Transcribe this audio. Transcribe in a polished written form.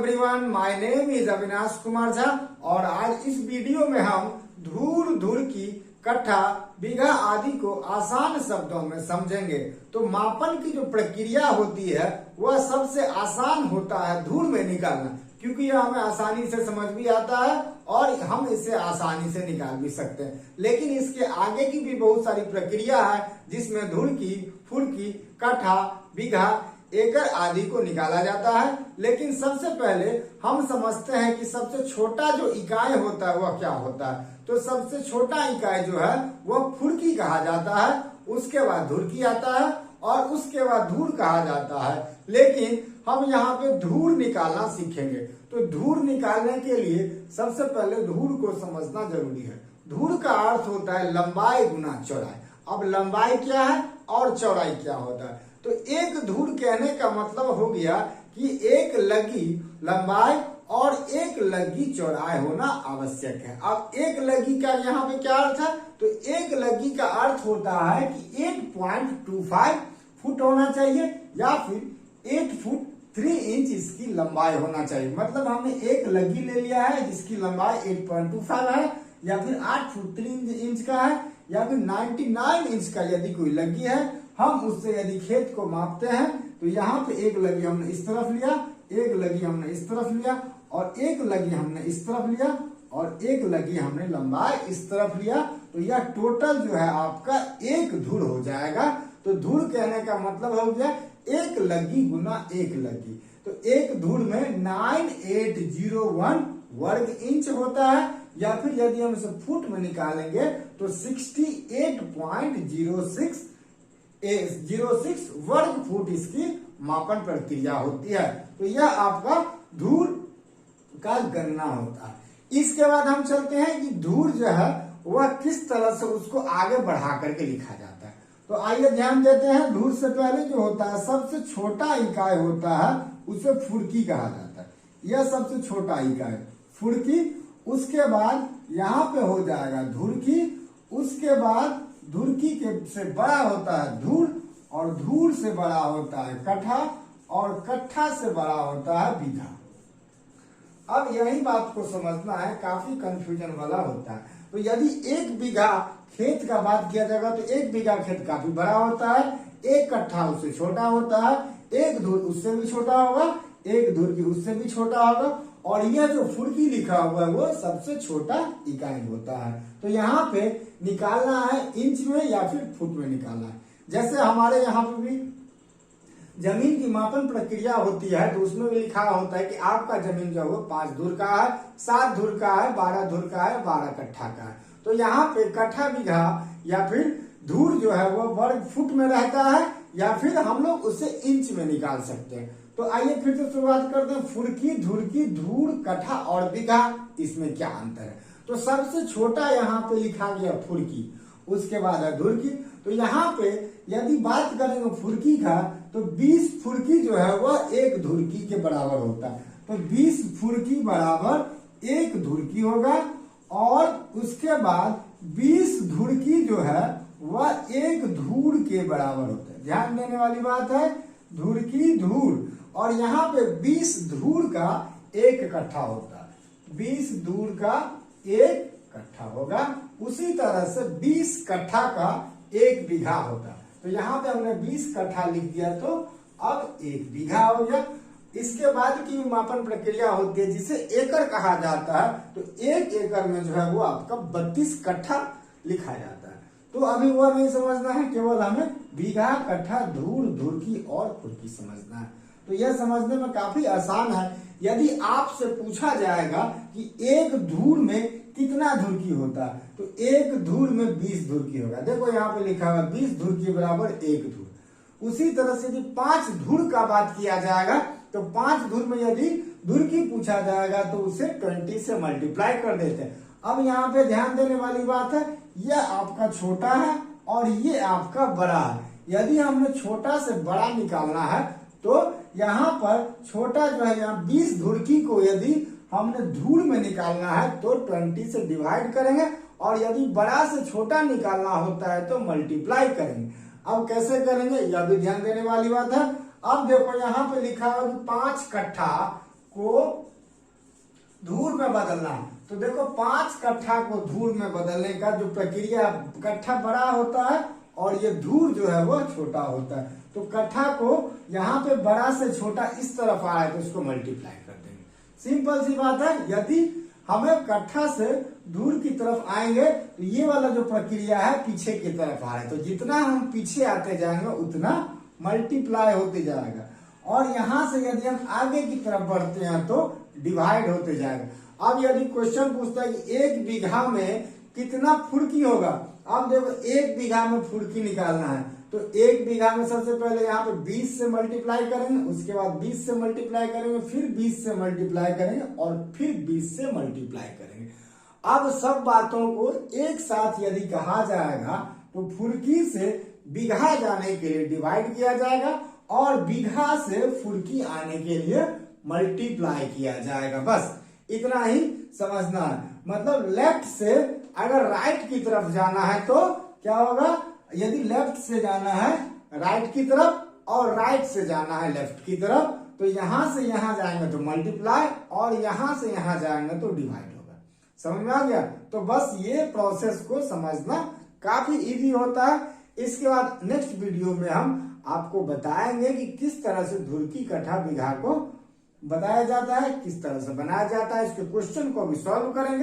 Everyone, my name is Avinash Kumar Jha और आज इस वीडियो में हम धूर, धुरकी, कट्ठा, बीघा आदि को आसान शब्दों में समझेंगे। तो मापन की जो प्रक्रिया होती है वह सबसे आसान होता है धूर में निकालना, क्योंकि यह हमें आसानी से समझ भी आता है और हम इसे आसानी से निकाल भी सकते हैं। लेकिन इसके आगे की भी बहुत सारी प्रक्रिया है जिसमें धुरकी, फुरकी, कट्ठा, बीघा, एकड़ आदि को निकाला जाता है। लेकिन सबसे पहले हम समझते हैं कि सबसे छोटा जो इकाई होता है वह क्या होता है। तो सबसे छोटा इकाई जो है वह फुरकी कहा जाता है, उसके बाद धुरकी आता है और उसके बाद धूर कहा जाता है। लेकिन हम यहाँ पे धूर निकालना सीखेंगे। तो धूर निकालने के लिए सबसे पहले धूर को समझना जरूरी है। धूर का अर्थ होता है लंबाई गुना चौड़ाई। अब लंबाई क्या है और चौड़ाई क्या होता है? तो एक धूर कहने का मतलब हो गया कि एक लगी लंबाई और एक लगी चौड़ाई होना आवश्यक है। अब एक लगी का यहाँ पे क्या अर्थ है? तो एक लगी का अर्थ होता है कि 8.25 फुट होना चाहिए या फिर 8 फुट 3 इंच इसकी लंबाई होना चाहिए। मतलब हमने एक लगी ले लिया है जिसकी लंबाई 8.25 है या फिर 8 फुट 3 इंच का है या फिर 99 इंच का यदि कोई लगी है। हम उससे यदि खेत को मापते हैं तो यहाँ पे एक लगी हमने इस तरफ लिया, एक लगी हमने इस तरफ लिया और एक लगी हमने इस तरफ लिया और एक लगी हमने लंबाई इस तरफ लिया। तो यह टोटल जो है आपका एक धूर हो जाएगा। तो धूर कहने का मतलब हो गया एक लगी गुना एक लगी। तो एक धूर में 9801 वर्ग इंच होता है या फिर यदि हम इसे फुट में निकालेंगे तो 68.06 वर्ग फुट इसकी मापन प्रक्रिया होती है। तो यह आपका धूर का गणना होता है। इसके बाद हम चलते हैं कि धूर जो है वह किस तरह से उसको आगे बढ़ा करके लिखा जाता है। तो आइए ध्यान देते हैं। धूर से पहले जो होता है सबसे छोटा इकाई होता है उसे फुरकी कहा जाता है। यह सबसे छोटा इकाई फुरकी। उसके बाद यहाँ पे हो जाएगा धुरकी। उसके बाद धुरकी के से बड़ा होता है धूर और धूर से बड़ा होता है कट्ठा और कट्ठा से बड़ा होता है बीघा। अब यही बात को समझना है, काफी कंफ्यूजन वाला होता है। तो यदि एक बीघा खेत का बात किया जाएगा तो एक बीघा खेत काफी बड़ा होता है, एक कट्ठा उससे छोटा होता है, एक धूर उससे भी छोटा होगा, एक धूर की उससे भी छोटा होगा और यह जो फुरकी लिखा हुआ है वो सबसे छोटा इकाई होता है। तो यहाँ पे निकालना है इंच में या फिर फुट में निकालना है। जैसे हमारे यहाँ पे भी जमीन की मापन प्रक्रिया होती है तो उसमें भी लिखा होता है कि आपका जमीन जो है वो 5 धूर का है, 7 धूर का है, 12 धूर का है, 12 कट्ठा का है। तो यहाँ पे कट्ठा, बीघा या फिर धूर जो है वो वर्ग फुट में रहता है या फिर हम लोग उसे इंच में निकाल सकते हैं। तो आइए फिर से शुरुआत करते हैं। फुरकी, धुरकी, धूर, कट्ठा और बीघा, इसमें क्या अंतर है? तो सबसे छोटा यहाँ पे लिखा गया फुरकी, उसके बाद है धुरकी। तो यहाँ पे यदि बात करेंगे फुरकी का तो 20 फुरकी जो है वह एक धुरकी के बराबर होता है। तो 20 फुरकी बराबर एक धुरकी होगा और उसके बाद 20 धुरकी जो है वह एक धूर के बराबर होता है। ध्यान देने वाली बात है, धुरकी, धूर। और यहाँ पे 20 धूर का एक कट्ठा होता है, 20 धूर का एक कट्ठा होगा। उसी तरह से 20 कट्ठा का एक बीघा होता है। तो यहाँ पे हमने 20 कट्ठा लिख दिया तो अब एक बीघा हो गया। इसके बाद की मापन प्रक्रिया होती है जिसे एकड़ कहा जाता है। तो एक एकड़ में जो है वो आपका 32 कट्ठा लिखा जाता है। तो अभी वह नहीं समझना है, केवल हमें बीघा, कट्ठा, धूर, धुरकी और फुरकी समझना है। तो यह समझने में काफी आसान है। यदि आपसे पूछा जाएगा कि एक धूर में कितना धुरकी होता है तो एक धूर में 20 धुरकी होगा। देखो यहाँ पे लिखा हुआ 20 धुरकी बराबर एक धूर। उसी तरह से यदि 5 धूर का बात किया जाएगा तो 5 धूर में यदि धुरकी पूछा जाएगा तो उसे 20 से मल्टीप्लाई कर देते हैं। अब यहाँ पे ध्यान देने वाली बात है, यह आपका छोटा है और ये आपका बड़ा है। यदि हमें छोटा से बड़ा निकालना है तो यहाँ पर छोटा जो है यहाँ 20 धुरकी को यदि हमने धूर में निकालना है तो 20 से डिवाइड करेंगे और यदि बड़ा से छोटा निकालना होता है तो मल्टीप्लाई करेंगे। अब कैसे करेंगे यह भी ध्यान देने वाली बात है। अब देखो यहाँ पे लिखा है 5 कट्ठा को धूल में बदलना है। तो देखो 5 कट्ठा को धूल में बदलने का जो प्रक्रिया, कट्ठा बड़ा होता है और ये धूल जो है वो छोटा होता है। तो कट्ठा को यहाँ पे बड़ा से छोटा इस तरफ आ रहा है तो इसको मल्टीप्लाई कर देंगे। सिंपल सी बात है। यदि हमें कट्ठा से धूल की तरफ आएंगे तो ये वाला जो प्रक्रिया है पीछे की तरफ आ रहा है, तो जितना हम पीछे आते जाएंगे उतना मल्टीप्लाई होते जाएगा। और यहां से यदि हम आगे की तरफ बढ़ते हैं तो डिवाइड होते जाएगा। अब यदि क्वेश्चन पूछता है कि 1 बीघा में कितना फुड़की होगा, अब देखो 1 बीघा में फुड़की निकालना है तो 1 बीघा में सबसे पहले यहाँ पे 20 से मल्टीप्लाई करेंगे, उसके बाद 20 से मल्टीप्लाई करेंगे, फिर 20 से मल्टीप्लाई करेंगे और फिर 20 से मल्टीप्लाई करेंगे। अब सब बातों को एक साथ यदि कहा जाएगा तो फुड़की से बीघा जाने के लिए डिवाइड किया जाएगा और बीघा से फुड़की आने के लिए मल्टीप्लाई किया जाएगा। बस इतना ही समझना है। मतलब लेफ्ट से अगर राइट की तरफ जाना है तो क्या होगा, यदि लेफ्ट से जाना है राइट की तरफ और राइट से जाना है लेफ्ट की तरफ तो यहां से यहां जाएंगे तो मल्टीप्लाई और यहां से यहां जाएंगे तो डिवाइड होगा। समझ में आ गया? तो बस ये प्रोसेस को समझना काफी इजी होता है। इसके बाद नेक्स्ट वीडियो में हम आपको बताएंगे कि किस तरह से धुरकी कट्ठा बीघा को बताया जाता है, किस तरह से बनाया जाता है। इसके क्वेश्चन को भी सॉल्व करेंगे।